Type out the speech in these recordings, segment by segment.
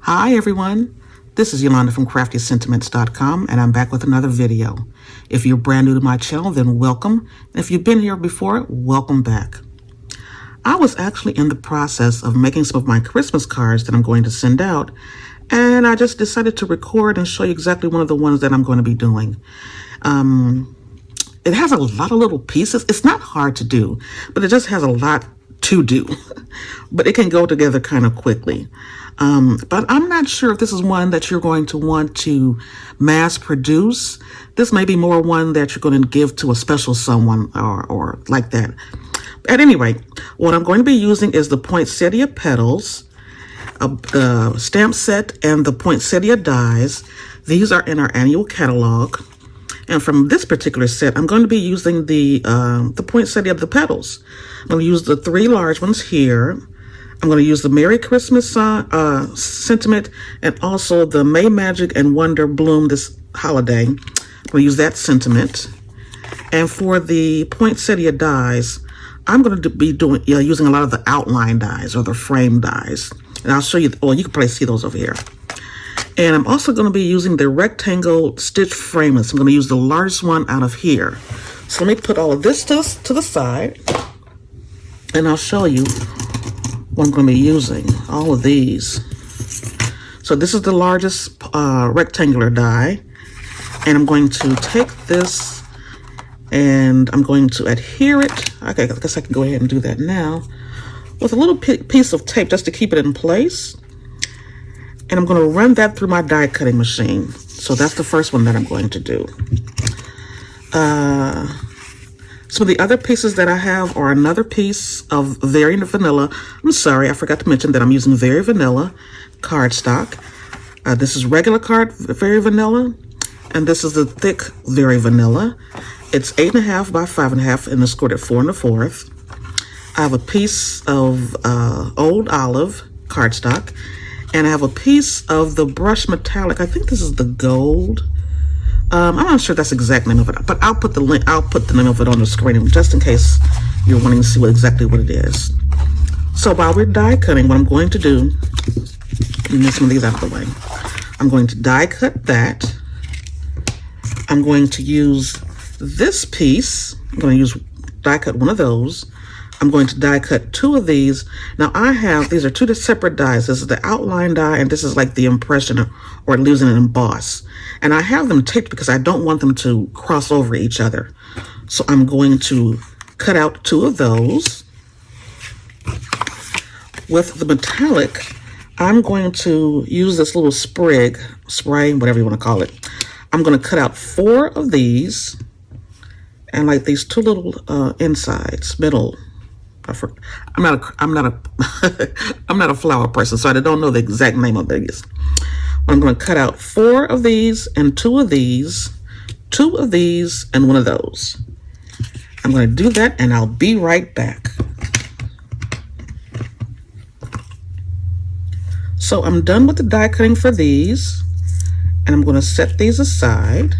Hi everyone, this is Yolanda from CraftySentiments.com and I'm back with another video. If you're brand new to my channel, then welcome. And if you've been here before, welcome back. I was actually in the process of making some of my Christmas cards that I'm going to send out, and I just decided to record and show you exactly one of the ones that I'm going to be doing. It has a lot of little pieces. It's not hard to do, but it just has a lot to do. But it can go together kind of quickly. But I'm not sure if this is one that you're going to want to mass produce. This may be more one that you're going to give to a special someone or like that. At any rate, what I'm going to be using is the Poinsettia Petals, the stamp set, and the Poinsettia dies. These are in our annual catalog. And from this particular set, I'm going to be using the Poinsettia Petals. I'm going to use the 3 large ones here. I'm going to use the Merry Christmas sentiment and also the May Magic and Wonder Bloom this holiday. I'm going to use that sentiment. And for the Poinsettia dies, I'm going to be using a lot of the outline dies or the frame dies. And I'll show you, well, you can probably see those over here. And I'm also going to be using the rectangle stitch frameless. I'm going to use the largest one out of here. So let me put all of this to the side, and I'll show you what I'm going to be using. All of these. So this is the largest rectangular die, and I'm going to take this and I'm going to adhere it. Okay, I guess I can go ahead and do that now with a little piece of tape just to keep it in place. And I'm going to run that through my die cutting machine. So that's the first one that I'm going to do. Some of the other pieces that I have are another piece of Very Vanilla. I'm sorry, I forgot to mention that I'm using Very Vanilla cardstock. This is regular Very Vanilla, and this is the thick Very Vanilla. It's 8.5 by 5.5 and it's scored at 4 1/4. I have a piece of Old Olive cardstock. And I have a piece of the Brush Metallic. I think this is the gold. I'm not sure that's the exact name of it, but I'll put the link. I'll put the name of it on the screen just in case you're wanting to see exactly what it is. So while we're die cutting, what I'm going to do, let me get some of these out of the way. I'm going to die cut that. I'm going to use this piece. I'm going to die cut one of those. I'm going to die cut 2 of these. Now these are 2 separate dies. This is the outline die and this is like the impression or losing an emboss. And I have them taped because I don't want them to cross over each other. So I'm going to cut out 2 of those. With the metallic, I'm going to use this little spray, whatever you want to call it. I'm going to cut out 4 of these and like these 2 little insides, middle. I'm not a flower person, so I don't know the exact name of these. I'm going to cut out 4 of these and 2 of these, 2 of these, and 1 of those. I'm going to do that, and I'll be right back. So I'm done with the die cutting for these, and I'm going to set these aside.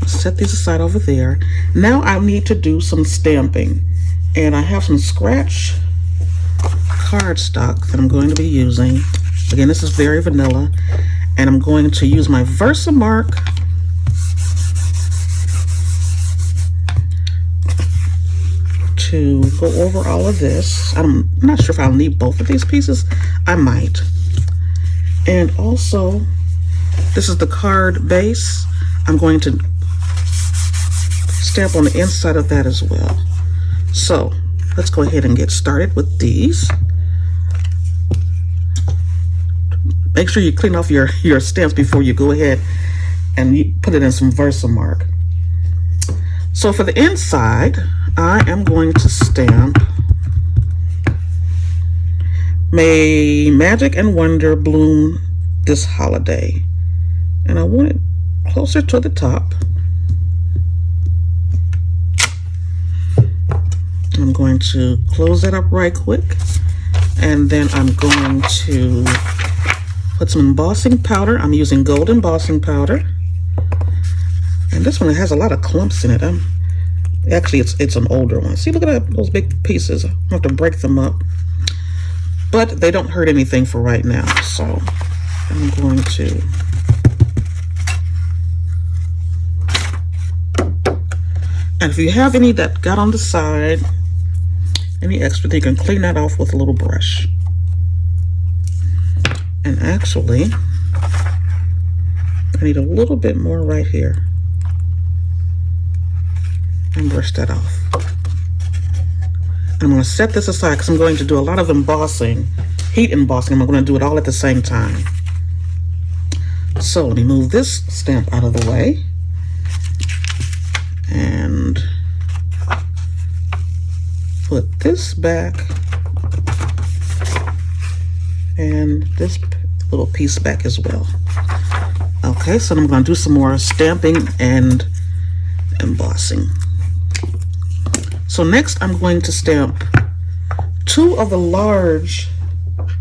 I'll set these aside over there. Now I need to do some stamping. And I have some scratch cardstock that I'm going to be using. Again, this is Very Vanilla. And I'm going to use my Versamark to go over all of this. I'm not sure if I'll need both of these pieces. I might. And also, this is the card base. I'm going to stamp on the inside of that as well. So let's go ahead and get started with these. Make sure you clean off your stamps before you go ahead and you put it in some Versamark. So for the inside, I am going to stamp May Magic and Wonder Bloom this holiday. And I want it closer to the top. I'm going to close that up right quick, and then I'm going to put some embossing powder. I'm using gold embossing powder, and this one has a lot of clumps in it. Actually, it's an older one. See, look at that, those big pieces. I have to break them up. but they don't hurt anything for right now. So I'm going to and if you have any that got on the side, any extra, you can clean that off with a little brush. And actually, I need a little bit more right here. And brush that off. And I'm going to set this aside because I'm going to do a lot of embossing, heat embossing. I'm going to do it all at the same time. So let me move this stamp out of the way. And put this back. And this little piece back as well. Okay, so I'm going to do some more stamping and embossing. So next I'm going to stamp two large,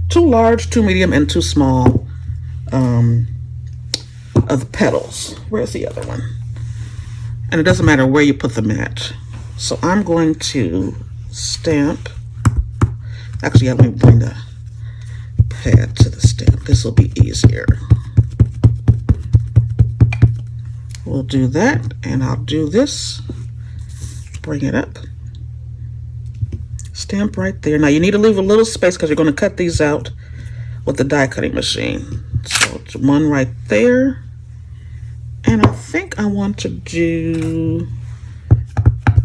two medium, and two small of the petals. Where's the other one? And it doesn't matter where you put them at. So I'm going to stamp, actually let me bring the pad to the stamp. This will be easier. We'll do that, and I'll do this. Bring it up. Stamp right there. Now you need to leave a little space because you're going to cut these out with the die cutting machine. So it's one right there. And I think I want to do,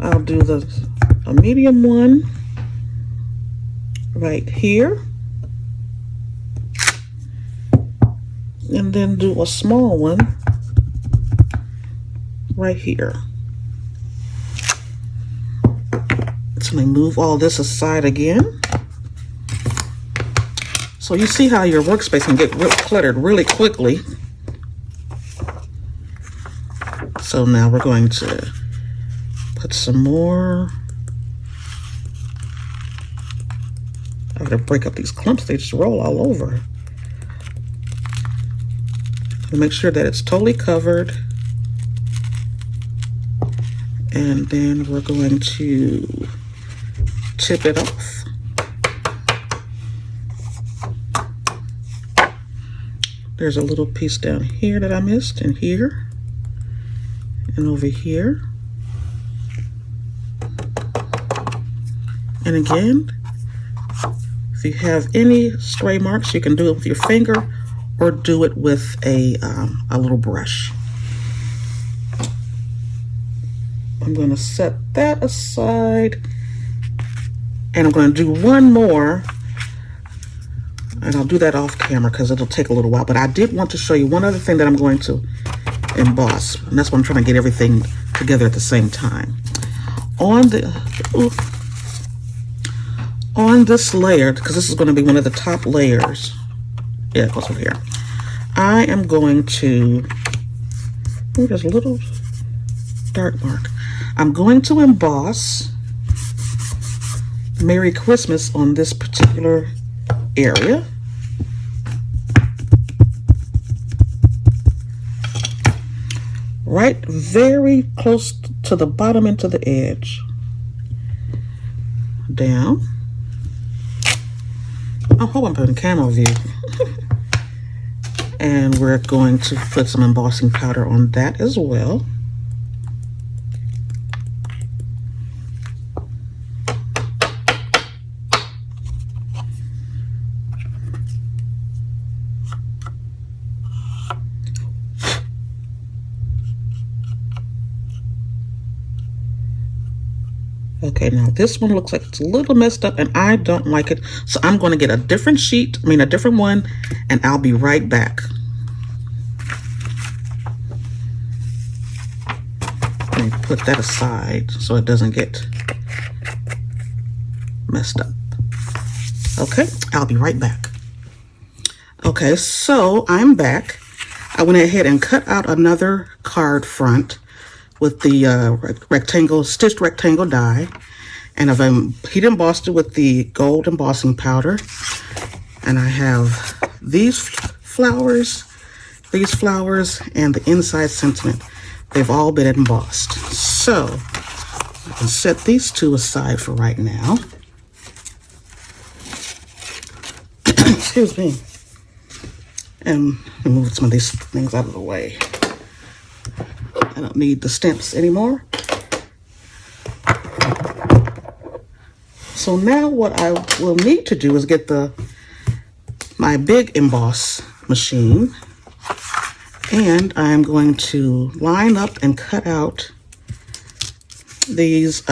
I'll do a medium one right here. And then do a small one right here. So let me move all this aside again. So you see how your workspace can get real cluttered really quickly. So now we're going to put some more. I gotta break up these clumps, they just roll all over. Make sure that it's totally covered. And then we're going to tip it off. There's a little piece down here that I missed, and here, and over here. And again, if you have any stray marks, you can do it with your finger or do it with a little brush. I'm going to set that aside, and I'm going to do one more, and I'll do that off camera because it'll take a little while, but I did want to show you one other thing that I'm going to emboss, and that's why I'm trying to get everything together at the same time. On this layer, because this is going to be one of the top layers, yeah, it goes over here, I am going to, oh, there's a little dark mark. I'm going to emboss Merry Christmas on this particular area. Right very close to the bottom and to the edge. Down. I hope I'm putting camera view. And we're going to put some embossing powder on that as well. Okay, now this one looks like it's a little messed up and I don't like it. So I'm going to get a different sheet, a different one, and I'll be right back. Let me put that aside so it doesn't get messed up. Okay, I'll be right back. Okay, so I'm back. I went ahead and cut out another card front with the stitched rectangle die, and I've heat embossed it with the gold embossing powder. And I have these flowers, and the inside sentiment. They've all been embossed. So I can set these two aside for right now. excuse me. And move some of these things out of the way. I don't need the stamps anymore. So now what I will need to do is get my big emboss machine, and I'm going to line up and cut out these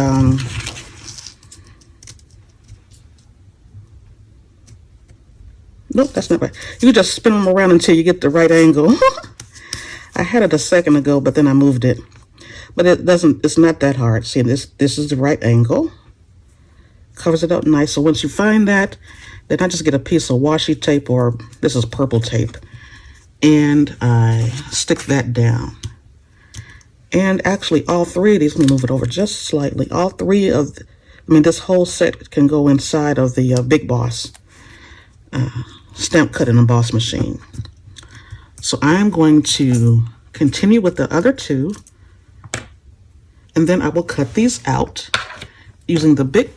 nope, that's not right. You just spin them around until you get the right angle. I had it a second ago, but then I moved it. But it's not that hard. See, this is the right angle. Covers it up nice. So once you find that, then I just get a piece of washi tape, or this is purple tape, and I stick that down. And actually all three of these, let me move it over just slightly. All three of, this whole set can go inside of the Big Boss stamp cut and emboss machine. So I'm going to continue with the other two, and then I will cut these out using the big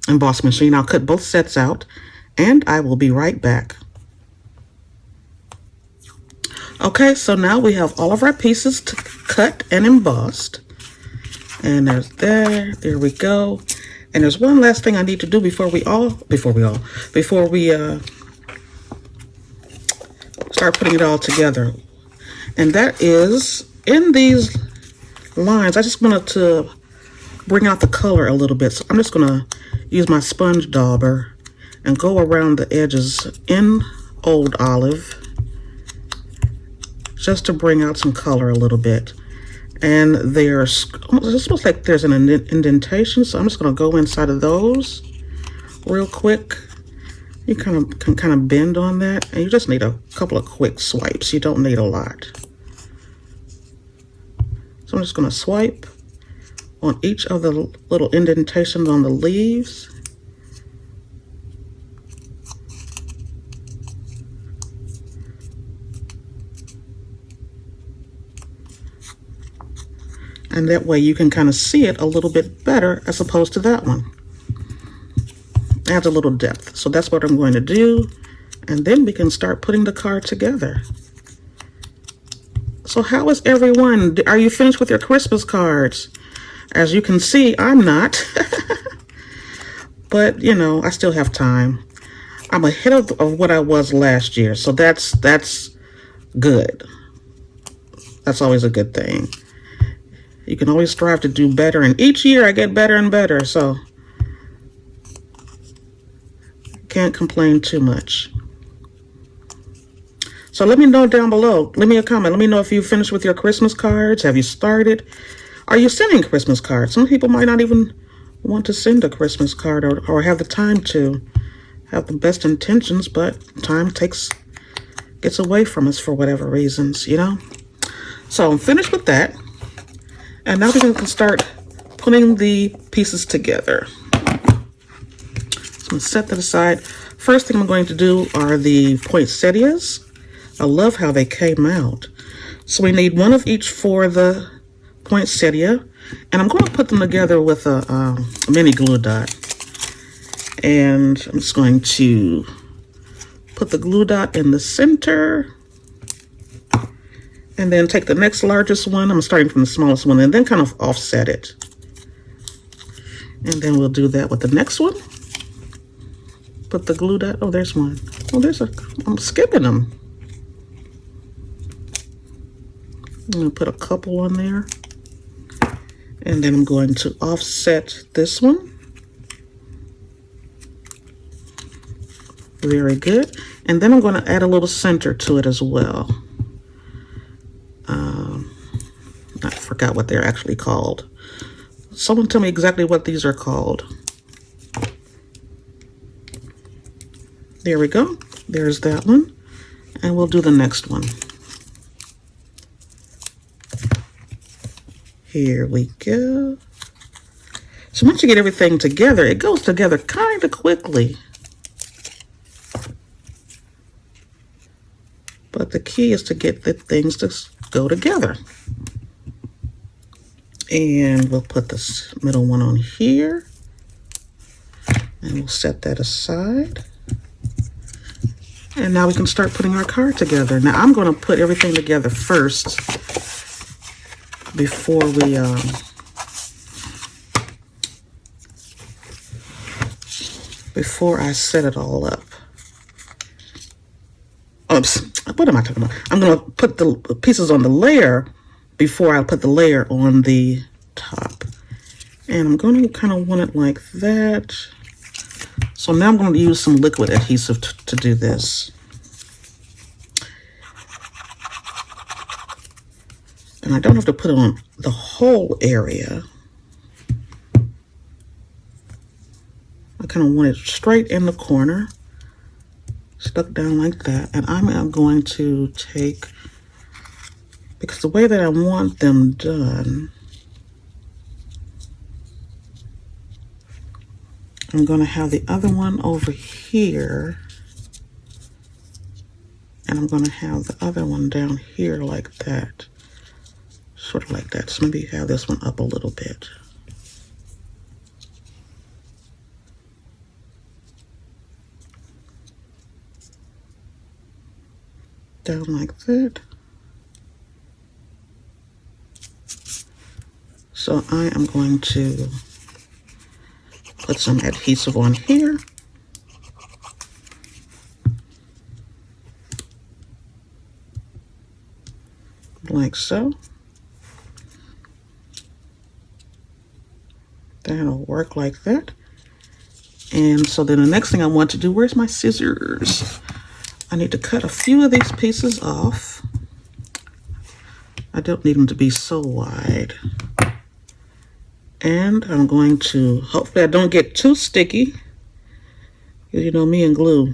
emboss machine. I'll cut both sets out, and I will be right back. Okay, so now we have all of our pieces cut and embossed. And there we go. And there's one last thing I need to do before we start putting it all together. And that is, in these lines, I just wanted to bring out the color a little bit. So I'm just gonna use my sponge dauber and go around the edges in Old Olive, just to bring out some color a little bit. And it's almost like there's an indentation, so I'm just going to go inside of those real quick. You can kind of bend on that, and you just need a couple of quick swipes. You don't need a lot. So I'm just going to swipe on each of the little indentations on the leaves. And that way you can kind of see it a little bit better as opposed to that one. Adds a little depth. So that's what I'm going to do. And then we can start putting the card together. So how is everyone? Are you finished with your Christmas cards? As you can see, I'm not. But, I still have time. I'm ahead of what I was last year. So that's good. That's always a good thing. You can always strive to do better, and each year I get better and better, so can't complain too much. So let me know down below. Leave me a comment. Let me know if you finished with your Christmas cards. Have you started? Are you sending Christmas cards? Some people might not even want to send a Christmas card or have the time to. Have the best intentions, but time gets away from us for whatever reasons, So I'm finished with that. And now we're going to start putting the pieces together. So I'm going to set that aside. First thing I'm going to do are the poinsettias. I love how they came out. So we need one of each for the poinsettia. And I'm going to put them together with a mini glue dot. And I'm just going to put the glue dot in the center. And then take the next largest one. I'm starting from the smallest one, and then kind of offset it. And then we'll do that with the next one. Put the glue dot. Oh, there's one. Oh, I'm skipping them. I'm going to put a couple on there. And then I'm going to offset this one. Very good. And then I'm going to add a little center to it as well. I forgot what they're actually called. Someone tell me exactly what these are called. There we go. There's that one. And we'll do the next one. Here we go. So once you get everything together, it goes together kind of quickly. But the key is to get the things to go together. And we'll put this middle one on here. And we'll set that aside. And now we can start putting our card together. Now I'm going to put everything together first before I set it all up. Oops, what am I talking about? I'm going to put the pieces on the layer before I put the layer on the top. And I'm going to kind of want it like that. So now I'm going to use some liquid adhesive to do this. And I don't have to put it on the whole area. I kind of want it straight in the corner, stuck down like that. And I'm going to take, because the way that I want them done, I'm going to have the other one over here, and I'm going to have the other one down here like that, sort of like that. So maybe have this one up a little bit. Down like that. So I am going to put some adhesive on here. Like so. That'll work like that. And so then the next thing I want to do, where's my scissors? I need to cut a few of these pieces off. I don't need them to be so wide. And I'm going to, hopefully I don't get too sticky. You know me and glue.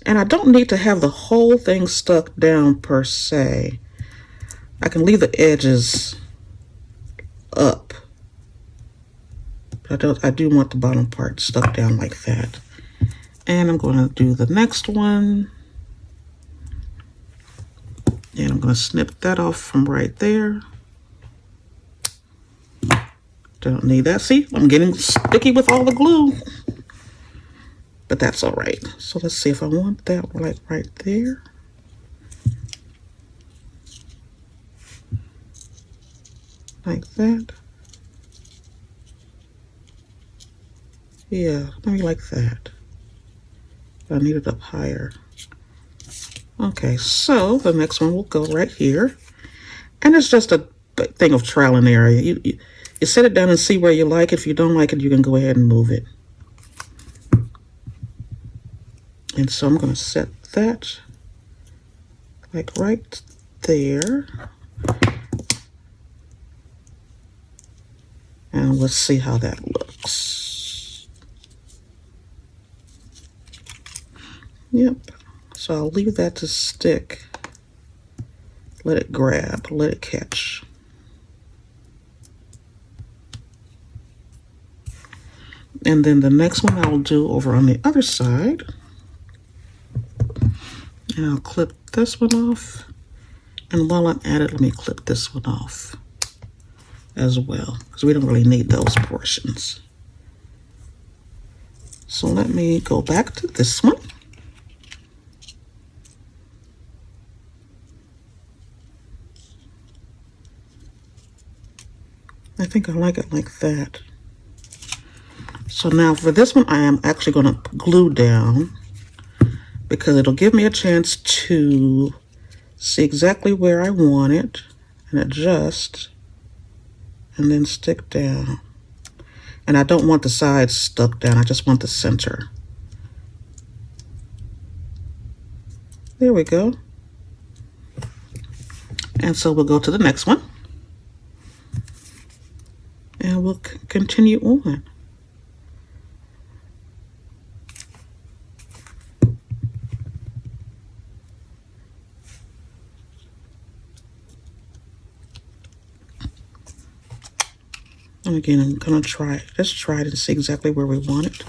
And I don't need to have the whole thing stuck down per se. I can leave the edges up. But I do want the bottom part stuck down like that. And I'm going to do the next one. And I'm going to snip that off from right there. Don't need that. See, I'm getting sticky with all the glue. But that's all right. So let's see if I want that like right there. Like that. Yeah, maybe like that. I need it up higher. Okay, so the next one will go right here. And it's just a thing of trial and error. You set it down and see where you like it. If you don't like it, you can go ahead and move it. And so I'm going to set that like right there. And let's see how that looks. Yep. So I'll leave that to stick. Let it grab, let it catch. And then the next one I'll do over on the other side. And I'll clip this one off. And while I'm at it, let me clip this one off as well, because we don't really need those portions. So let me go back to this one. I think I like it like that. So now for this one, I am actually going to glue down because it'll give me a chance to see exactly where I want it and adjust and then stick down. And I don't want the sides stuck down. I just want the center. There we go. And so we'll go to the next one. And we'll continue on. And again, I'm going to try it. Let's try it and see exactly where we want it.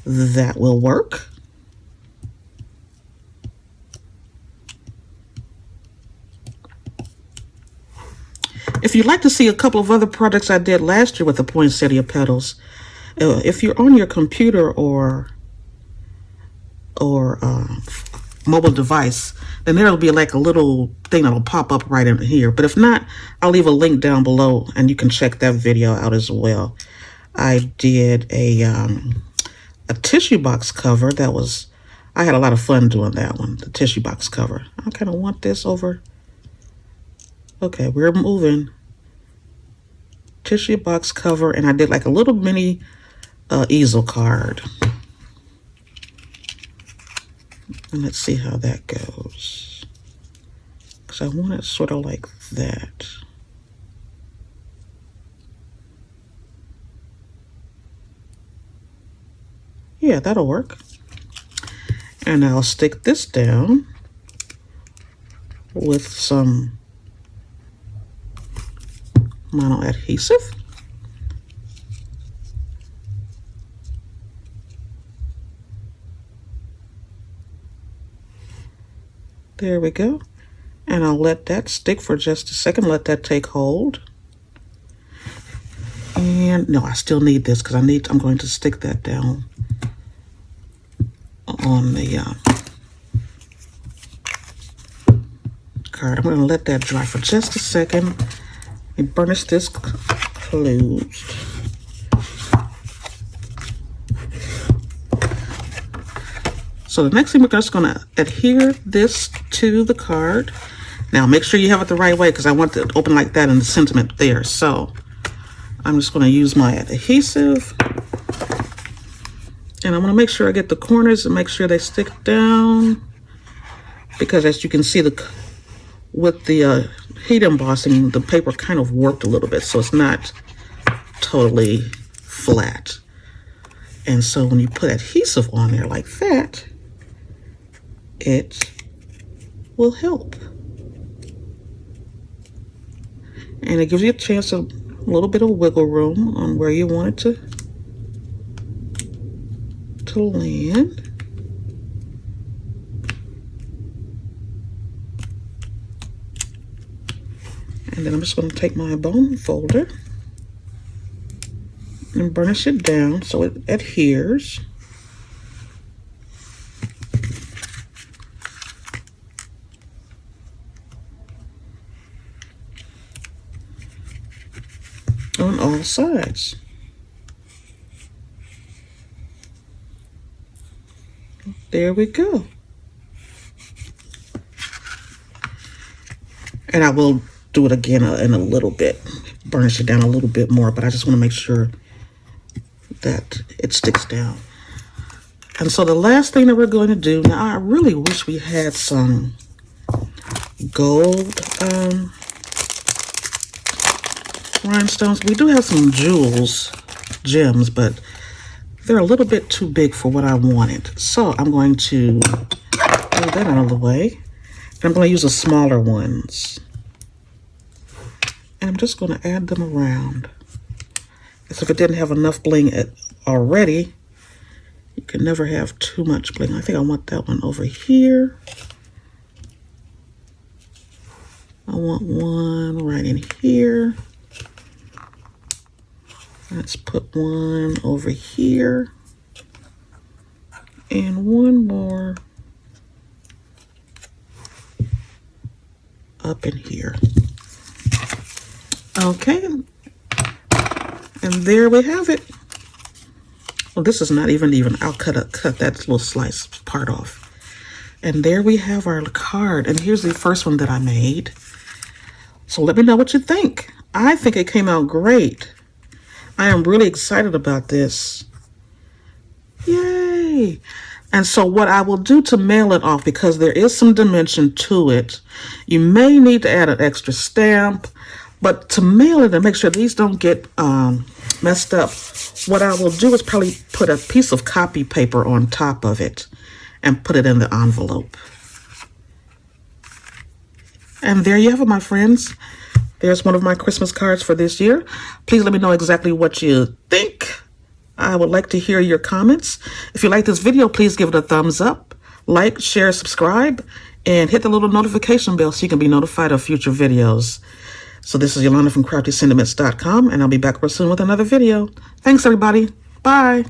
That will work. If you'd like to see a couple of other projects I did last year with the Poinsettia Petals, if you're on your computer or or mobile device, then there'll be like a little thing that'll pop up right in here. But if not, I'll leave a link down below and you can check that video out as well. I did a tissue box cover that was, I had a lot of fun doing that one, the tissue box cover. I kind of want this over. Okay, we're moving. Tissue box cover, and I did like a little mini easel card. And let's see how that goes. Because I want it sort of like that. Yeah, that'll work. And I'll stick this down with some mono adhesive. There we go. And I'll let that stick for just a second, let that take hold. And no, I still need this because I'm going to stick that down on the card. I'm going to let that dry for just a second and burnish this closed. So the next thing, we're just going to adhere this to the card. Now make sure you have it the right way because I want it to open like that in the sentiment there. So I'm just going to use my adhesive. And I'm going to make sure I get the corners and make sure they stick down. Because as you can see, with the heat embossing, the paper kind of warped a little bit. So it's not totally flat. And so when you put adhesive on there like that, it will help. And it gives you a chance of a little bit of wiggle room on where you want it to land. And then I'm just going to take my bone folder and burnish it down so it adheres. On all sides. There we go. And I will do it again in a little bit, burnish it down a little bit more, but I just want to make sure that it sticks down. And so the last thing that we're going to do, now I really wish we had some gold rhinestones. We do have some gems, but they're a little bit too big for what I wanted. So I'm going to move that out of the way. And I'm going to use the smaller ones. And I'm just going to add them around. As if it didn't have enough bling already, you can never have too much bling. I think I want that one over here. I want one right in here. Let's put one over here. And one more up in here. Okay. And there we have it. Well, this is not even. I'll cut that little slice part off. And there we have our card. And here's the first one that I made. So let me know what you think. I think it came out great. I am really excited about this. Yay! And so what I will do to mail it off, because there is some dimension to it, you may need to add an extra stamp, but to mail it and make sure these don't get messed up, what I will do is probably put a piece of copy paper on top of it and put it in the envelope. And there you have it, my friends. There's one of my Christmas cards for this year. Please let me know exactly what you think. I would like to hear your comments. If you like this video, please give it a thumbs up, like, share, subscribe, and hit the little notification bell so you can be notified of future videos. So this is Yolanda from CraftySentiments.com, and I'll be back real soon with another video. Thanks, everybody. Bye.